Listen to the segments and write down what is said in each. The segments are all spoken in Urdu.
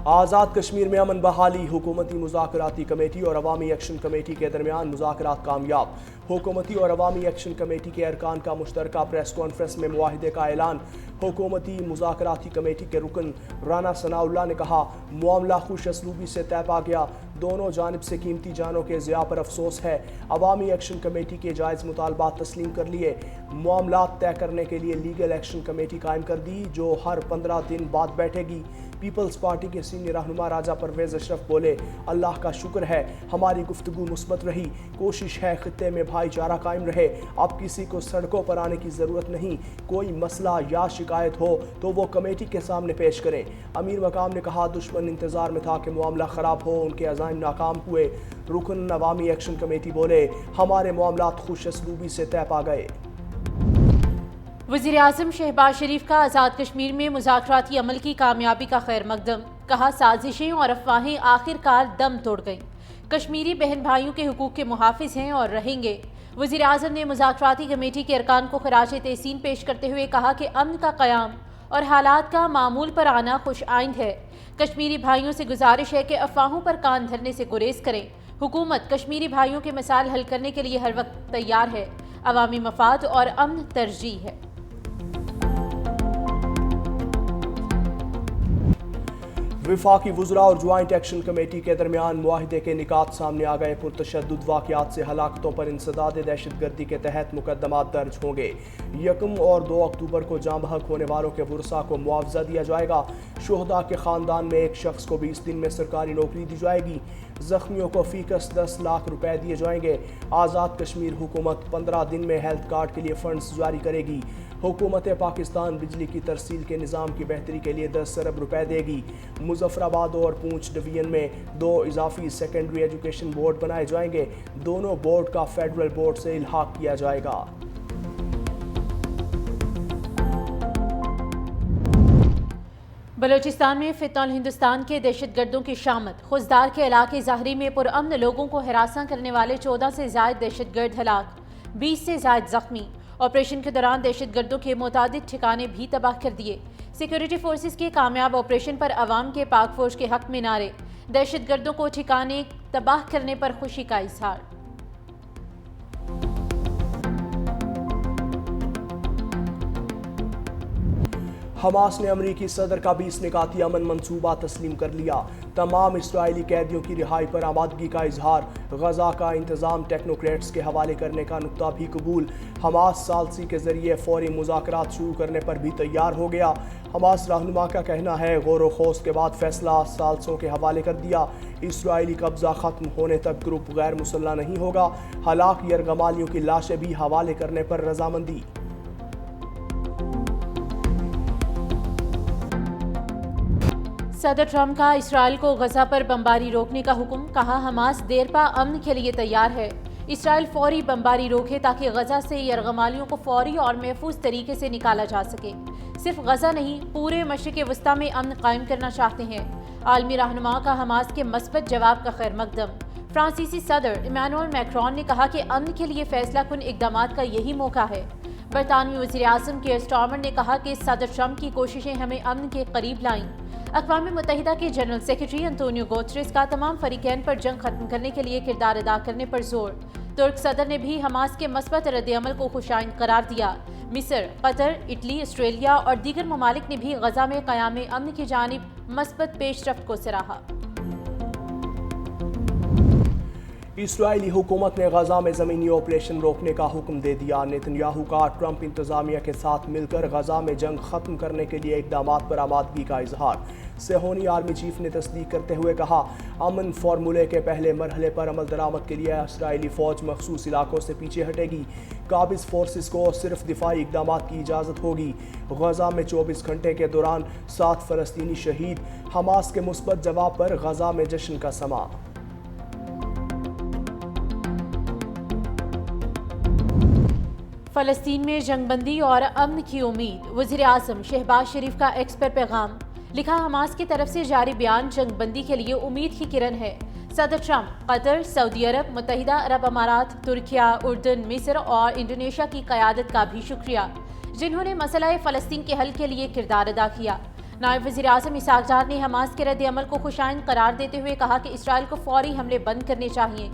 آزاد کشمیر میں امن بحالی، حکومتی مذاکراتی کمیٹی اور عوامی ایکشن کمیٹی کے درمیان مذاکرات کامیاب۔ حکومتی اور عوامی ایکشن کمیٹی کے ارکان کا مشترکہ پریس کانفرنس میں معاہدے کا اعلان۔ حکومتی مذاکراتی کمیٹی کے رکن رانا ثناء اللہ نے کہا، معاملہ خوش اسلوبی سے طے پا گیا، دونوں جانب سے قیمتی جانوں کے ضیاع پر افسوس ہے۔ عوامی ایکشن کمیٹی کے جائز مطالبات تسلیم کر لیے، معاملات طے کرنے کے لیے لیگل ایکشن کمیٹی قائم کر دی جو ہر 15 دن بعد بیٹھے گی۔ پیپلز پارٹی کے سینئر رہنما راجہ پرویز اشرف بولے، اللہ کا شکر ہے ہماری گفتگو مثبت رہی، کوشش ہے خطے میں بھائی چارہ قائم رہے، اب کسی کو سڑکوں پر آنے کی ضرورت نہیں، کوئی مسئلہ یا شکایت ہو تو وہ کمیٹی کے سامنے پیش کریں۔ امیر مقام نے کہا، دشمن انتظار میں تھا کہ معاملہ خراب ہو، ان کے عزائم ناکام ہوئے۔ رکن عوامی ایکشن کمیٹی بولے، ہمارے معاملات خوش اسلوبی سے طے پا گئے۔ وزیراعظم شہباز شریف کا آزاد کشمیر میں مذاکراتی عمل کی کامیابی کا خیر مقدم، کہا سازشیں اور افواہیں آخر کار دم توڑ گئیں، کشمیری بہن بھائیوں کے حقوق کے محافظ ہیں اور رہیں گے۔ وزیراعظم نے مذاکراتی کمیٹی کے ارکان کو خراج تحسین پیش کرتے ہوئے کہا کہ امن کا قیام اور حالات کا معمول پر آنا خوش آئند ہے۔ کشمیری بھائیوں سے گزارش ہے کہ افواہوں پر کان دھرنے سے گریز کریں۔ حکومت کشمیری بھائیوں کے مسائل حل کرنے کے لیے ہر وقت تیار ہے، عوامی مفاد اور امن ترجیح ہے۔ وفاقی وزراء اور جوائنٹ ایکشن کمیٹی کے درمیان معاہدے کے نکات سامنے آ گئے۔ پرتشدد واقعات سے ہلاکتوں پر انسداد دہشت گردی کے تحت مقدمات درج ہوں گے۔ 1 اور 2 اکتوبر کو جاں بحق ہونے والوں کے ورثاء کو معاوضہ دیا جائے گا۔ شہداء کے خاندان میں ایک شخص کو 20 دن میں سرکاری نوکری دی جائے گی۔ زخمیوں کو فی کس 10 لاکھ روپے دیے جائیں گے۔ آزاد کشمیر حکومت 15 دن میں ہیلتھ کارڈ کے لیے فنڈز جاری کرے گی۔ حکومت پاکستان بجلی کی ترسیل کے نظام کی بہتری کے لیے 10 ارب روپے دے گی۔ مظفر آباد اور پونچھ ڈویژن میں 2 اضافی سیکنڈری ایجوکیشن بورڈ بنائے جائیں گے۔ دونوں بورڈ کا فیڈرل بورڈ سے الحاق کیا جائے گا۔ بلوچستان میں فتنہ ہندوستان کے دہشت گردوں کی شامت، خوزدار کے علاقے ظاہری میں پرامن لوگوں کو ہراساں کرنے والے 14 سے زائد دہشت گرد ہلاک، 20 سے زائد زخمی۔ آپریشن کے دوران دہشت گردوں کے متعدد ٹھکانے بھی تباہ کر دیے۔ سیکورٹی فورسز کے کامیاب آپریشن پر عوام کے پاک فوج کے حق میں نعرے، دہشت گردوں کو ٹھکانے تباہ کرنے پر خوشی کا اظہار۔ حماس نے امریکی صدر کا 20 نکاتی امن منصوبہ تسلیم کر لیا۔ تمام اسرائیلی قیدیوں کی رہائی پر آمادگی کا اظہار۔ غزہ کا انتظام ٹیکنوکریٹس کے حوالے کرنے کا نکتہ بھی قبول۔ حماس ثالثی کے ذریعے فوری مذاکرات شروع کرنے پر بھی تیار ہو گیا۔ حماس رہنما کا کہنا ہے، غور و خوض کے بعد فیصلہ ثالثوں کے حوالے کر دیا۔ اسرائیلی قبضہ ختم ہونے تک گروپ غیر مسلح نہیں ہوگا۔ ہلاک یرغمالیوں کی لاشیں بھی حوالے کرنے پر رضامندی۔ صدر ٹرمپ کا اسرائیل کو غزہ پر بمباری روکنے کا حکم، کہا حماس دیرپا امن کے لیے تیار ہے۔ اسرائیل فوری بمباری روکے تاکہ غزہ سے یرغمالیوں کو فوری اور محفوظ طریقے سے نکالا جا سکے۔ صرف غزہ نہیں، پورے مشرق وسطیٰ میں امن قائم کرنا چاہتے ہیں۔ عالمی رہنما کا حماس کے مثبت جواب کا خیر مقدم۔ فرانسیسی صدر ایمانوئل میکرون نے کہا کہ امن کے لیے فیصلہ کن اقدامات کا یہی موقع ہے۔ برطانوی وزیر اعظم کیئر سٹارمر نے کہا کہ صدر ٹرمپ کی کوششیں ہمیں امن کے قریب لائیں۔ اقوام متحدہ کے جنرل سیکریٹری انطونیو گوتریس کا تمام فریقین پر جنگ ختم کرنے کے لیے کردار ادا کرنے پر زور۔ ترک صدر نے بھی حماس کے مثبت رد عمل کو خوشائند قرار دیا۔ مصر، قطر، اٹلی، آسٹریلیا اور دیگر ممالک نے بھی غزہ میں قیام امن کی جانب مثبت پیش رفت کو سراہا۔ اسرائیلی حکومت نے غزہ میں زمینی آپریشن روکنے کا حکم دے دیا۔ نیتن یاہو کا ٹرمپ انتظامیہ کے ساتھ مل کر غزہ میں جنگ ختم کرنے کے لیے اقدامات پر آمادگی کا اظہار۔ صہیونی آرمی چیف نے تصدیق کرتے ہوئے کہا، امن فارمولے کے پہلے مرحلے پر عمل درآمد کے لیے اسرائیلی فوج مخصوص علاقوں سے پیچھے ہٹے گی۔ قابض فورسز کو صرف دفاعی اقدامات کی اجازت ہوگی۔ غزہ میں 24 گھنٹے کے دوران 7 فلسطینی شہید۔ حماس کے مثبت جواب پر غزہ میں جشن کا سماں۔ فلسطین میں جنگ بندی اور امن کی امید، وزیر اعظم شہباز شریف کا ایکس پر پیغام۔ لکھا، حماس کی طرف سے جاری بیان جنگ بندی کے لیے امید کی کرن ہے۔ صدر ٹرمپ قطر، سعودی عرب، متحدہ عرب امارات، ترکیہ، اردن، مصر اور انڈونیشیا کی قیادت کا بھی شکریہ، جنہوں نے مسئلہ فلسطین کے حل کے لیے کردار ادا کیا۔ نائب وزیر اعظم اسحاق ڈار نے حماس کے رد عمل کو خوشائند قرار دیتے ہوئے کہا کہ اسرائیل کو فوری حملے بند کرنے چاہیے،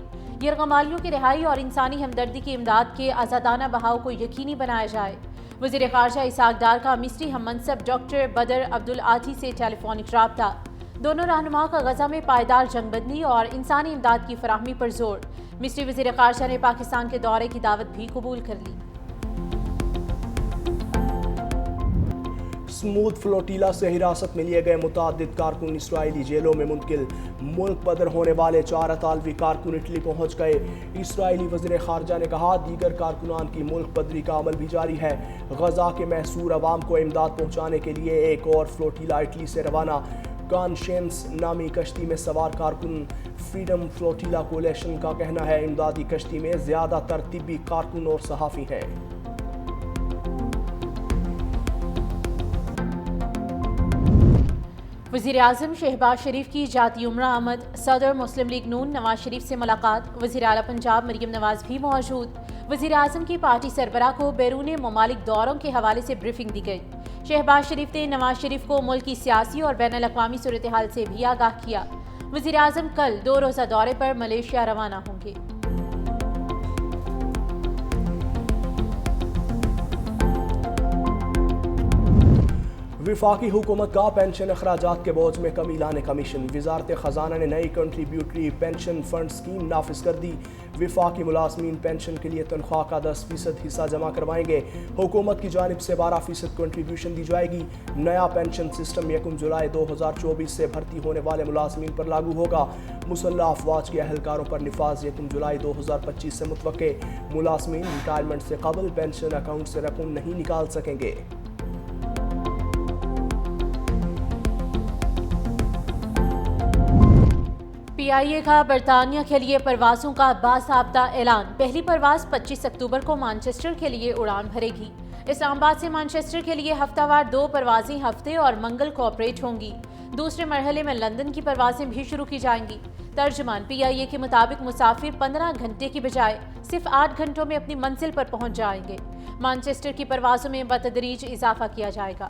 یرغمالیوں کی رہائی اور انسانی ہمدردی کی امداد کے آزادانہ بہاؤ کو یقینی بنایا جائے۔ وزیر خارجہ اسحاق ڈار کا مصری ہم منصب ڈاکٹر بدر عبدالعاطی سے ٹیلی فونک رابطہ۔ دونوں رہنماؤں کا غزہ میں پائیدار جنگ بندی اور انسانی امداد کی فراہمی پر زور۔ مصری وزیر خارجہ نے پاکستان کے دورے کی دعوت بھی قبول کر لی۔ سمودھ فلوٹیلا سے حراست میں لیے گئے متعدد کارکن اسرائیلی جیلوں میں منتقل۔ ملک بدر ہونے والے 4 اطالوی کارکن اٹلی پہنچ گئے۔ اسرائیلی وزیر خارجہ نے کہا دیگر کارکنان کی ملک بدری کا عمل بھی جاری ہے۔ غزہ کے محصور عوام کو امداد پہنچانے کے لیے ایک اور فلوٹیلا اٹلی سے روانہ۔ کانشینس نامی کشتی میں سوار کارکن فریڈم فلوٹیلا کولیشن کا کہنا ہے امدادی کشتی میں زیادہ تر طبی کارکن اور صحافی ہیں۔ وزیر اعظم شہباز شریف کی جاتی عمرہ آمد، صدر مسلم لیگ نون نواز شریف سے ملاقات، وزیر اعلیٰ پنجاب مریم نواز بھی موجود۔ وزیر اعظم کی پارٹی سربراہ کو بیرون ممالک دوروں کے حوالے سے بریفنگ دی گئی۔ شہباز شریف نے نواز شریف کو ملک کی سیاسی اور بین الاقوامی صورتحال سے بھی آگاہ کیا۔ وزیر اعظم کل 2 روزہ دورے پر ملیشیا روانہ ہوں گے۔ وفاقی حکومت کا پینشن اخراجات کے بوجھ میں کمی لانے کا مشن۔ وزارت خزانہ نے نئی کنٹریبیوٹری پینشن فنڈ اسکیم نافذ کر دی۔ وفاقی ملازمین پینشن کے لیے تنخواہ کا 10% حصہ جمع کروائیں گے۔ حکومت کی جانب سے 12% کنٹریبیوشن دی جائے گی۔ نیا پینشن سسٹم 1 جولائی 2024 سے بھرتی ہونے والے ملازمین پر لاگو ہوگا۔ مسلح افواج کے اہلکاروں پر نفاذ 1 جولائی 2025 سے متوقع۔ ملازمین ریٹائرمنٹ سے قبل پینشن اکاؤنٹ سے رقم نہیں نکال سکیں گے۔ پی آئی اے کا برطانیہ کے لیے پروازوں کا باضابطہ اعلان۔ پہلی پرواز 25 اکتوبر کو مانچسٹر کے لیے اڑان بھرے گی۔ اسلام آباد سے مانچسٹر کے لیے ہفتہ وار 2 پروازیں ہفتے اور منگل کو آپریٹ ہوں گی۔ دوسرے مرحلے میں لندن کی پروازیں بھی شروع کی جائیں گی۔ ترجمان پی آئی اے کے مطابق مسافر 15 گھنٹے کی بجائے صرف 8 گھنٹوں میں اپنی منزل پر پہنچ جائیں گے۔ مانچسٹر کی پروازوں میں بتدریج اضافہ کیا جائے گا۔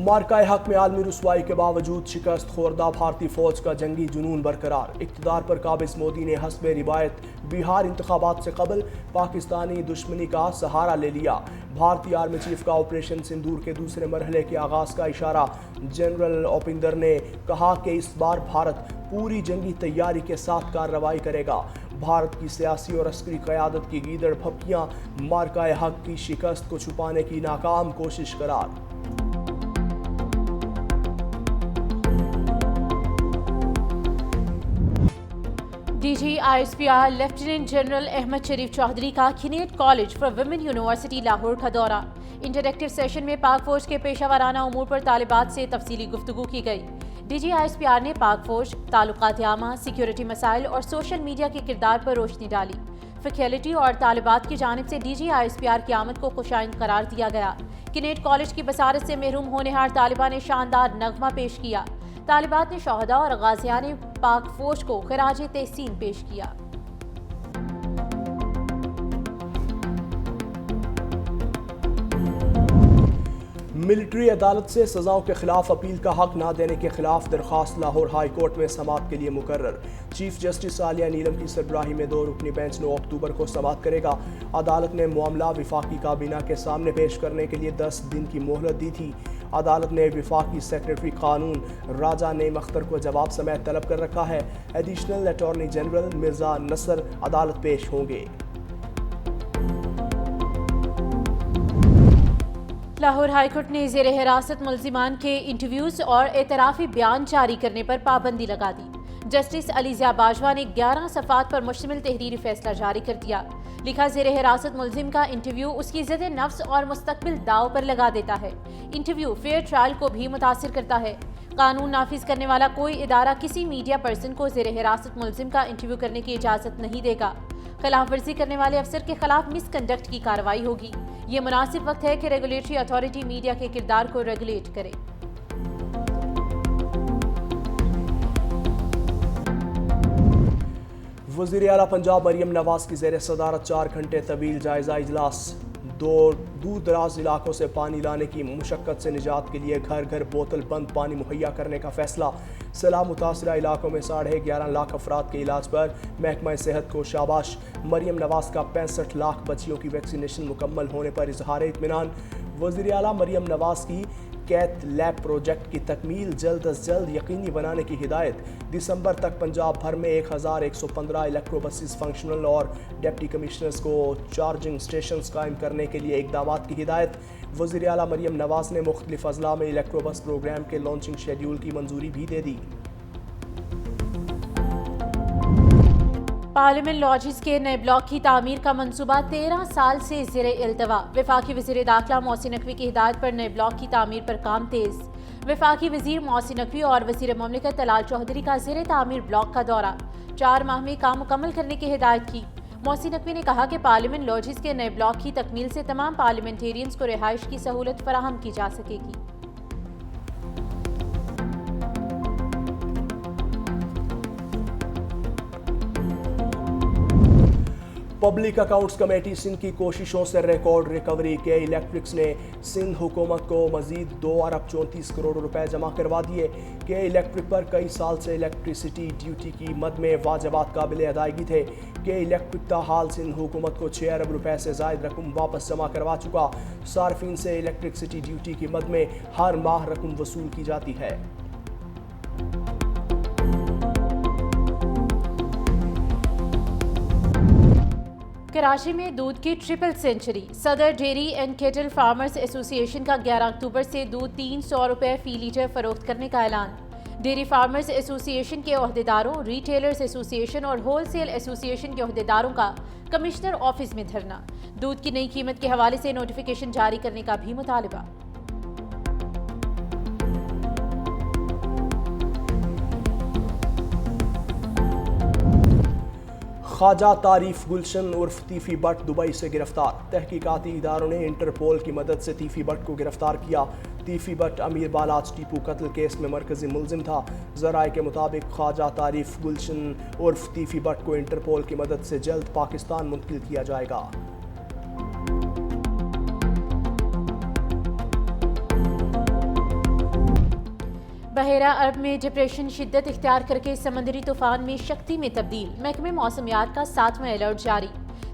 مارکہ حق میں عالمی رسوائی کے باوجود شکست خوردہ بھارتی فوج کا جنگی جنون برقرار۔ اقتدار پر قابض مودی نے حسب روایت بہار انتخابات سے قبل پاکستانی دشمنی کا سہارا لے لیا۔ بھارتی آرمی چیف کا آپریشن سندور کے دوسرے مرحلے کے آغاز کا اشارہ۔ جنرل اوپیندر نے کہا کہ اس بار بھارت پوری جنگی تیاری کے ساتھ کارروائی کرے گا۔ بھارت کی سیاسی اور عسکری قیادت کی گیدڑ پھپکیاں مارکہ حق کی شکست کو چھپانے کی ناکام کوشش قرار۔ D G I S P R lieutenant general Ahmad Sharif Chaudhry کا Kinnaird college for women university Lahore کا دورہ۔ انٹریکٹیو سیشن میں پاک فوج کے پیشہ ورانہ امور پر طالبات سے تفصیلی گفتگو کی گئی۔ D G I S P R نے پاک فوج، تعلقات عامہ، سیکیورٹی مسائل اور سوشل میڈیا کے کردار پر روشنی ڈالی۔ فیکلٹی اور طالبات کی جانب سے D G I S P R کی آمد کو خوشائند قرار دیا گیا۔ کھنیٹ کالج کی بصارت سے محروم ہونہار طالبہ نے شاندار نغمہ پیش کیا۔ طالبات نے شہداء اور غازیان پاک فوج کو خراج تحسین پیش کیا۔ ملٹری عدالت سے سزاؤں کے خلاف اپیل کا حق نہ دینے کے خلاف درخواست لاہور ہائی کورٹ میں سماعت کے لیے مقرر۔ چیف جسٹس عالیہ نیلم کی سربراہی میں 2 رکنی بینچ 9 اکتوبر کو سماعت کرے گا۔ عدالت نے معاملہ وفاقی کابینہ کے سامنے پیش کرنے کے لیے 10 دن کی مہلت دی تھی۔ عدالت نے وفاقی سیکرٹری قانون راجہ نعیم اختر کو جواب سمیت طلب کر رکھا ہے۔ ایڈیشنل اٹارنی جنرل مرزا نصر عدالت پیش ہوں گے۔ لاہور ہائی کورٹ نے زیر حراست ملزمان کے انٹرویوز اور اعترافی بیان جاری کرنے پر پابندی لگا دی۔ جسٹس علی ضیاء باجوہ نے 11 صفحات پر مشتمل تحریری فیصلہ جاری کر دیا۔ لکھا زیر حراست ملزم کا انٹرویو اس کی عزت نفس اور مستقبل داؤ پر لگا دیتا ہے۔ انٹرویو فیئر ٹرائل کو بھی متاثر کرتا ہے۔ قانون نافذ کرنے والا کوئی ادارہ کسی میڈیا پرسن کو زیر حراست ملزم کا انٹرویو کرنے کی اجازت نہیں دے گا۔ خلاف ورزی کرنے والے افسر کے خلاف مس کنڈکٹ کی کارروائی ہوگی۔ یہ مناسب وقت ہے کہ ریگولیٹری اتھارٹی میڈیا کے کردار کو ریگولیٹ کرے۔ وزیر اعلیٰ پنجاب مریم نواز کی زیر صدارت 4 گھنٹے طویل جائزہ اجلاس دور دراز علاقوں سے پانی لانے کی مشقت سے نجات کے لیے گھر گھر بوتل بند پانی مہیا کرنے کا فیصلہ سیلاب متاثرہ علاقوں میں 11.5 لاکھ افراد کے علاج پر محکمہ صحت کو شاباش مریم نواز کا 65 لاکھ بچیوں کی ویکسینیشن مکمل ہونے پر اظہار اطمینان وزیر اعلیٰ مریم نواز کی کیتھ لیب پروجیکٹ کی تکمیل جلد از جلد یقینی بنانے کی ہدایت دسمبر تک پنجاب بھر میں 1115 الیکٹرو بسز فنکشنل اور ڈپٹی کمشنرز کو چارجنگ سٹیشنز قائم کرنے کے لیے اقدامات کی ہدایت وزیر اعلیٰ مریم نواز نے مختلف اضلاع میں الیکٹرو بس پروگرام کے لانچنگ شیڈیول کی منظوری بھی دے دی پارلیمنٹ لاجز کے نئے بلاک کی تعمیر کا منصوبہ 13 سال سے زیر التوا وفاقی وزیر داخلہ محسن نقوی کی ہدایت پر نئے بلاک کی تعمیر پر کام تیز وفاقی وزیر محسن نقوی اور وزیر مملکت طلال چودھری کا زیر تعمیر بلاک کا دورہ 4 ماہ میں کام مکمل کرنے کی ہدایت کی محسن نقوی نے کہا کہ پارلیمنٹ لاجز کے نئے بلاک کی تکمیل سے تمام پارلیمنٹیرینز کو رہائش کی سہولت فراہم کی جا سکے گی پبلک اکاؤنٹس کمیٹی سندھ کی کوششوں سے ریکارڈ ریکوری کے الیکٹرکس نے سندھ حکومت کو مزید 2 ارب 34 کروڑ روپے جمع کروا دیے کہ الیکٹرک پر کئی سال سے الیکٹریسٹی ڈیوٹی کی مد میں واجبات قابل ادائیگی تھے کہ الیکٹرک تاحال سندھ حکومت کو 6 ارب روپے سے زائد رقم واپس جمع کروا چکا صارفین سے الیکٹریسٹی ڈیوٹی کی مد میں ہر ماہ رقم وصول کی جاتی ہے کراچی میں دودھ کی ٹرپل سینچری صدر ڈیری اینڈ کیٹل فارمرز ایسوسی ایشن کا 11 اکتوبر سے دودھ 300 روپے فی لیٹر فروخت کرنے کا اعلان ڈیری فارمرز ایسوسی ایشن کے عہدیداروں ریٹیلرز ایسوسی ایشن اور ہول سیل ایسوسی ایشن کے عہدیداروں کا کمشنر آفس میں دھرنا دودھ کی نئی قیمت کے حوالے سے نوٹیفیکیشن جاری کرنے کا بھی مطالبہ خواجہ تعریف گلشن عرف تیفی بٹ دبئی سے گرفتار تحقیقاتی اداروں نے انٹرپول کی مدد سے تیفی بٹ کو گرفتار کیا تیفی بٹ امیر بالاچ ٹیپو قتل کیس میں مرکزی ملزم تھا ذرائع کے مطابق خواجہ تعریف گلشن عرف تیفی بٹ کو انٹرپول کی مدد سے جلد پاکستان منتقل کیا جائے گا بحیرہ عرب میں ڈپریشن شدت اختیار کر کے سمندری طوفان میں شکتی میں تبدیل محکمہ موسمیات کا 7واں الرٹ جاری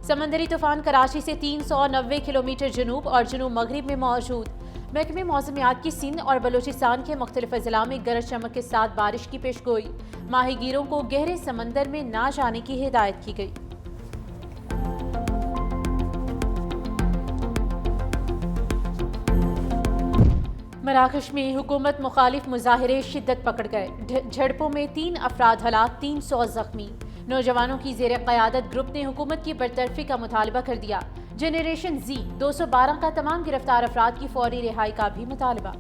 سمندری طوفان کراچی سے 390 کلومیٹر جنوب اور جنوب مغرب میں موجود محکمہ موسمیات کی سندھ اور بلوچستان کے مختلف اضلاع میں گرج چمک کے ساتھ بارش کی پیش گوئی ماہی گیروں کو گہرے سمندر میں نہ جانے کی ہدایت کی گئی مراکش میں حکومت مخالف مظاہرے شدت پکڑ گئے جھڑپوں میں 3 افراد ہلاک 300 زخمی نوجوانوں کی زیر قیادت گروپ نے حکومت کی برطرفی کا مطالبہ کر دیا جنریشن زی 212 کا تمام گرفتار افراد کی فوری رہائی کا بھی مطالبہ